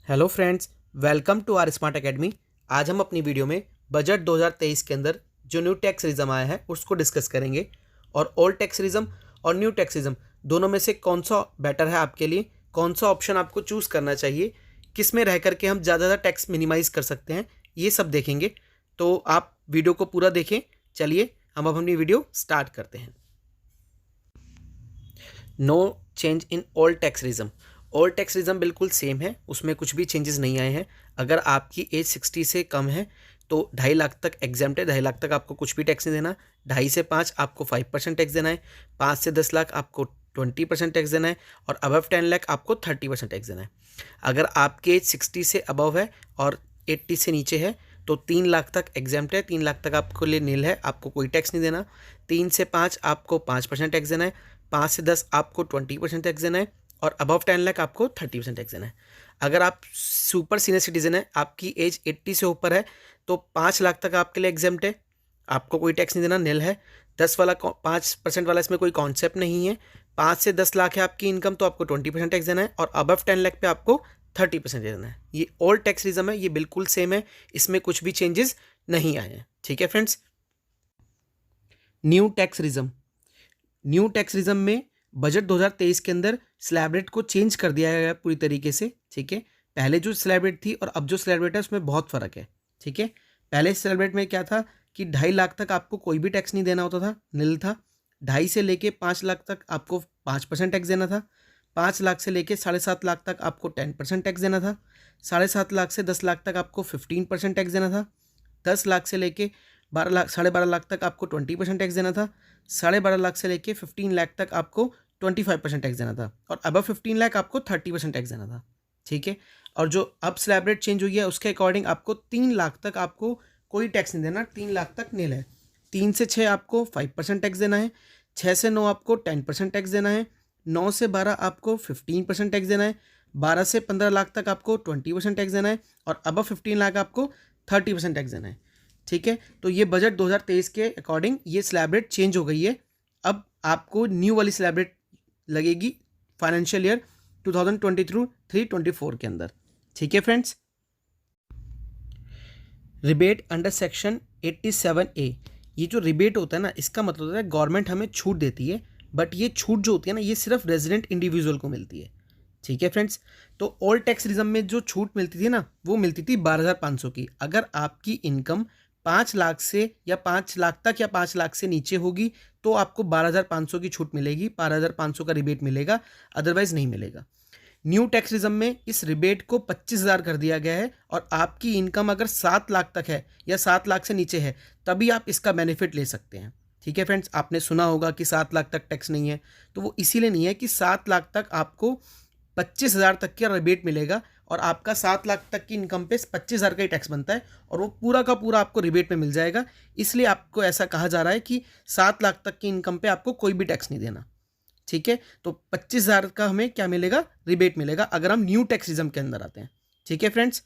Hello friends, welcome to our smart academy. आज हम अपनी वीडियो में बजट 2023 के अंदर जो न्यू टैक्स रिज्म आया है उसको डिस्कस करेंगे और ओल्ड टैक्स रिज्म और न्यू टैक्स रिज्म दोनों में से कौन सा बेटर है आपके लिए, कौन सा ऑप्शन आपको चूज़ करना चाहिए, किस में रह करके हम ज़्यादा टैक्स मिनिमाइज़ कर सकते हैं, ये सब देखेंगे। तो आप वीडियो को पूरा देखें। चलिए हम अब अपनी वीडियो स्टार्ट करते हैं। No change in old tax regime. Old tax regime बिल्कुल सेम है, उसमें कुछ भी चेंजेस नहीं आए हैं। अगर आपकी एज 60 से कम है तो 2.5 लाख तक एग्जाम्प्ट है। 2.5 लाख तक आपको कुछ भी टैक्स नहीं देना। 2.5 से 5 आपको 5% टैक्स देना है। 5 से 10 लाख आपको 20% टैक्स देना है और अबव 10 लाख आपको 30% टैक्स देना है। अगर आपकी एज 60 से अबव है और 80 से नीचे है तो 3 लाख तक एग्जाम्प्ट है। 3 लाख तक आपको लिए नील है, आपको कोई टैक्स नहीं देना। 3 से 5 आपको 5% टैक्स देना है। 5 से 10 आपको 20% टैक्स देना है और अबव 10 लाख आपको 30% टैक्स देना है। अगर आप सुपर सीनियर सिटीजन है, आपकी एज 80 से ऊपर है तो 5 लाख तक आपके लिए एग्जाम्प्ट है, आपको कोई टैक्स नहीं देना, नील है। 5% वाला इसमें कोई कॉन्सेप्ट नहीं है। 5 से 10 लाख है आपकी इनकम तो आपको 20% टैक्स देना है और अबव 10 लाख पे आपको 30% देना है। ये ओल्ड टैक्स रिज्म है, ये बिल्कुल सेम है, इसमें कुछ भी चेंजेस नहीं आए हैं। ठीक है friends. New tax rhythm. New tax rhythm में बजट 2023 के अंदर स्लैब रेट को चेंज कर दिया गया पूरी तरीके से। ठीक है, पहले जो स्लैब रेट थी और अब जो स्लैब रेट है उसमें बहुत फ़र्क है। ठीक है, पहले स्लैब रेट में क्या था कि 2.5 लाख तक आपको कोई भी टैक्स नहीं देना होता था, नील था। 2.5 से लेके 5 लाख तक आपको 5% टैक्स देना था। 5 लाख से लेके 7.5 लाख तक आपको 10% टैक्स देना था। 7.5 लाख से 10 लाख तक आपको 15% टैक्स देना था। 10 लाख से लेके 12 लाख तक आपको 20% टैक्स देना था। 12.5 लाख से लेके 15 लाख तक आपको 25% टैक्स देना था और अबव 15 लाख आपको 30% टैक्स देना था। ठीक है, और जो अब स्लैब रेट चेंज हुई है उसके अकॉर्डिंग आपको 3 लाख तक आपको कोई टैक्स नहीं देना, 3 लाख तक नील है। 3 से 6 आपको 5% टैक्स देना है। 6 से 9 आपको 10% टैक्स देना है। 9 से 12 आपको 15% टैक्स देना है। 12 से 15 लाख तक आपको 20% टैक्स देना है और अबव 15 लाख आपको 30% टैक्स देना है। ठीक है, तो ये बजट 2023 के अकॉर्डिंग ये स्लैब रेट चेंज हो गई है। अब आपको न्यू वाली स्लैब रेट लगेगी फाइनेंशियल ईयर 2023-24 के अंदर। ठीक है friends. Rebate under section 87A। ये जो रिबेट होता है ना, इसका मतलब होता है गवर्नमेंट हमें छूट देती है, बट ये छूट जो होती है ना ये सिर्फ रेजिडेंट इंडिविजुअल को मिलती है। ठीक है फ्रेंड्स, तो ओल्ड टैक्स रिज्म में जो छूट मिलती थी ना वो मिलती थी 12,500 की। अगर आपकी इनकम 5 लाख से या 5 लाख तक या 5 लाख से नीचे होगी तो आपको 12,500 की छूट मिलेगी, 12,500 का रिबेट मिलेगा, अदरवाइज नहीं मिलेगा। न्यू टैक्स रिज्म में इस रिबेट को 25,000 कर दिया गया है और आपकी इनकम अगर 7 लाख तक है या 7 लाख से नीचे है तभी आप इसका बेनिफिट ले सकते हैं। ठीक है फ्रेंड्स, आपने सुना होगा कि 7 लाख तक टैक्स नहीं है, तो वो इसीलिए नहीं है कि 7 लाख तक आपको 25,000 तक का रिबेट मिलेगा और आपका 7 लाख तक की इनकम पे 25,000 का ही टैक्स बनता है और वो पूरा का पूरा आपको रिबेट में मिल जाएगा। इसलिए आपको ऐसा कहा जा रहा है कि 7 लाख तक की इनकम पे आपको कोई भी टैक्स नहीं देना। ठीक है, तो 25,000 का हमें क्या मिलेगा, रिबेट मिलेगा अगर हम न्यू टैक्स रिज्म के अंदर आते हैं। ठीक है फ्रेंड्स।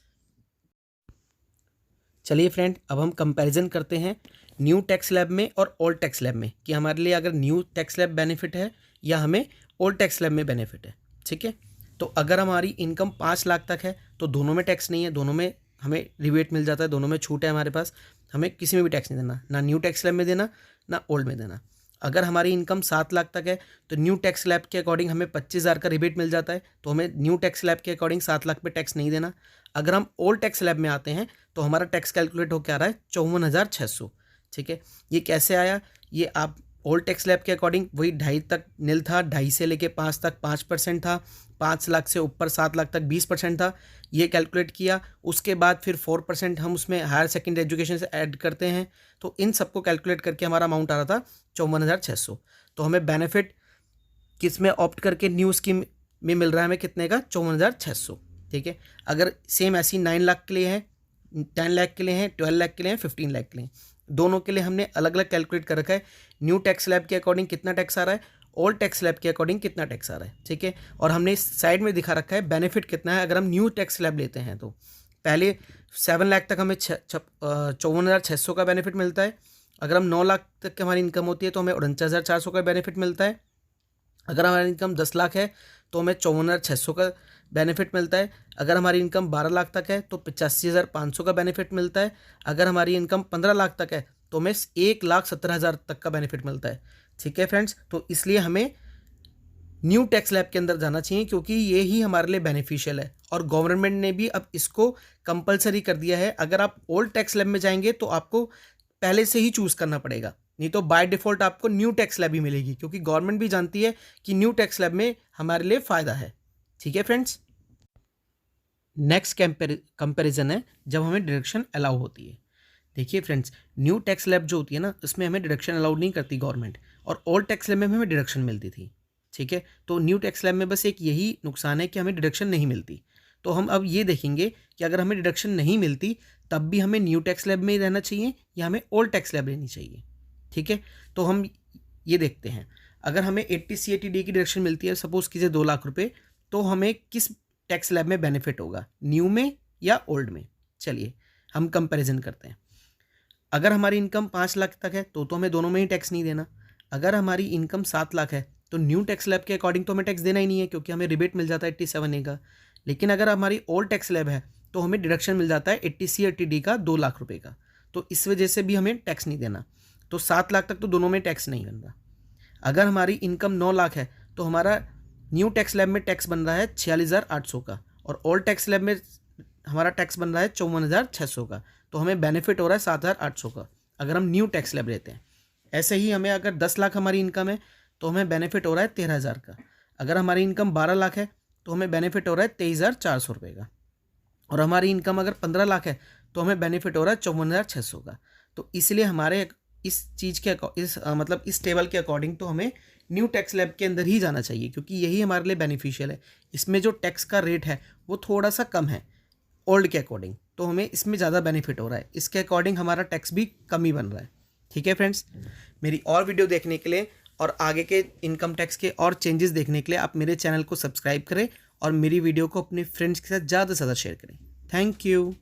चलिए फ्रेंड, अब हम कंपैरिजन करते हैं न्यू टैक्स स्लैब में और ओल्ड टैक्स स्लैब में कि हमारे लिए अगर न्यू टैक्स स्लैब बेनिफिट है या हमें ओल्ड टैक्स स्लैब में बेनिफिट है। ठीक है, तो अगर हमारी इनकम 5 लाख तक है तो दोनों में टैक्स नहीं है, दोनों में हमें रिबेट मिल जाता है, दोनों में छूट है हमारे पास, हमें किसी में भी टैक्स नहीं देना, ना न्यू टैक्स स्लैब में देना ना ओल्ड में देना। अगर हमारी इनकम 7 लाख तक है तो न्यू टैक्स स्लैब के अकॉर्डिंग हमें 25,000 का रिबेट मिल जाता है, तो हमें न्यू टैक्स स्लैब के अकॉर्डिंग 7 लाख पे टैक्स नहीं देना। अगर हम ओल्ड टैक्स स्लैब में आते हैं तो हमारा टैक्स कैलकुलेट होकर आ रहा है 54,600। ठीक है, ये कैसे आया, ये आप ओल्ड टैक्स स्लैब के अकॉर्डिंग वही 2.5 तक नील था, 2.5 से लेके 5 तक 5% था, 5 लाख से ऊपर 7 लाख तक 20% था, ये कैलकुलेट किया। उसके बाद फिर 4% हम उसमें हायर सेकेंडरी एजुकेशन से ऐड करते हैं, तो इन सबको कैलकुलेट करके हमारा अमाउंट आ रहा था 54,600। तो हमें बेनिफिट किस में ऑप्ट करके न्यू स्कीम में मिल रहा है, हमें कितने का, 54,600। ठीक है, अगर सेम ऐसी 9 लाख के लिए है, 10 लाख के लिए है, 12 लाख के लिए है, 15 लाख के लिए, दोनों के लिए हमने अलग अलग कैलकुलेट कर रखा है। न्यू टैक्स स्लैब के अकॉर्डिंग कितना टैक्स आ रहा है, ओल्ड टैक्स स्लैब के अकॉर्डिंग कितना टैक्स आ रहा है। ठीक है, और हमने इस साइड में दिखा रखा है बेनिफिट कितना है। अगर हम न्यू टैक्स स्लैब लेते हैं तो पहले 7 लाख तक हमें 54,600 का बेनिफिट मिलता है। अगर हम 9 लाख तक की हमारी इनकम होती है तो हमें 49,400 का बेनिफिट मिलता है। अगर हमारी इनकम 10 लाख है तो हमें 54,600 का बेनिफिट मिलता है। अगर हमारी इनकम 12 लाख तक है तो 85,500 का बेनिफिट मिलता है। अगर हमारी इनकम 15 लाख तक है तो हमें 1,70,000 तक का बेनिफिट मिलता है। ठीक है फ्रेंड्स, तो इसलिए हमें न्यू टैक्स स्लैब के अंदर जाना चाहिए क्योंकि ये ही हमारे लिए बेनिफिशियल है। और गवर्नमेंट ने भी अब इसको कंपलसरी कर दिया है। अगर आप ओल्ड टैक्स स्लैब में जाएंगे तो आपको पहले से ही चूज़ करना पड़ेगा, नहीं तो बाय डिफ़ॉल्ट आपको न्यू टैक्स स्लैब ही मिलेगी, क्योंकि गवर्नमेंट भी जानती है कि न्यू टैक्स स्लैब में हमारे लिए फ़ायदा है। ठीक है फ्रेंड्स, नेक्स्ट कंपैरिजन है जब हमें डिडक्शन अलाउ होती है। देखिए फ्रेंड्स, न्यू टैक्स स्लैब जो होती है ना, इसमें हमें डिडक्शन अलाउड नहीं करती गवर्नमेंट, और ओल्ड टैक्स स्लैब में हमें डिडक्शन मिलती थी। ठीक है, तो न्यू टैक्स स्लैब में बस एक यही नुकसान है कि हमें डिडक्शन नहीं मिलती। तो हम अब ये देखेंगे कि अगर हमें डिडक्शन नहीं मिलती तब भी हमें न्यू टैक्स स्लैब में ही रहना चाहिए या हमें ओल्ड टैक्स स्लैब लेनी चाहिए। ठीक है, तो हम ये देखते हैं, अगर हमें 80C/80D की डिडक्शन मिलती है, सपोज कीजिए 2 लाख रुपए, तो हमें किस टैक्स स्लैब में बेनिफिट होगा, न्यू में या ओल्ड में? चलिए हम कंपैरिजन करते हैं। अगर हमारी इनकम 5 लाख तक है तो हमें दोनों में ही टैक्स नहीं देना। अगर हमारी इनकम 7 लाख है तो न्यू टैक्स स्लैब के अकॉर्डिंग तो हमें टैक्स देना ही नहीं है, क्योंकि हमें रिबेट मिल जाता है 87A का। लेकिन अगर हमारी ओल्ड टैक्स स्लैब है तो हमें डिडक्शन मिल जाता है 80C/80D का 2 लाख रुपए का, तो इस वजह से भी हमें टैक्स नहीं देना। तो 7 लाख तक तो दोनों में टैक्स नहीं बन रहा। अगर हमारी इनकम 9 लाख है तो हमारा न्यू टैक्स स्लैब में टैक्स बन रहा है 46,800 का, और ओल्ड टैक्स स्लैब में हमारा टैक्स बन रहा है 54,600 का। तो हमें बेनिफिट हो रहा है 7,800 का अगर हम न्यू टैक्स स्लैब लेते हैं। ऐसे ही हमें अगर 10 लाख हमारी इनकम है तो हमें बेनिफिट हो रहा है 13,000 का। अगर हमारी इनकम 12 लाख है तो हमें बेनिफिट हो रहा है 23,400 रुपये का। और हमारी इनकम अगर 15 लाख है तो हमें बेनिफिट हो रहा है 54,600 का। तो इसलिए हमारे इस चीज़ के मतलब इस टेबल के अकॉर्डिंग तो हमें न्यू टैक्स स्लैब के अंदर ही जाना चाहिए, क्योंकि यही हमारे लिए बेनिफिशियल है। इसमें जो टैक्स का रेट है वो थोड़ा सा कम है ओल्ड के अकॉर्डिंग, तो हमें इसमें ज़्यादा बेनिफिट हो रहा है। इसके अकॉर्डिंग हमारा टैक्स भी कम ही बन रहा है। ठीक है फ्रेंड्स, मेरी और वीडियो देखने के लिए और आगे के इनकम टैक्स के और चेंजेस देखने के लिए आप मेरे चैनल को सब्सक्राइब करें और मेरी वीडियो को अपने फ्रेंड्स के साथ ज़्यादा से ज़्यादा शेयर करें। Thank you.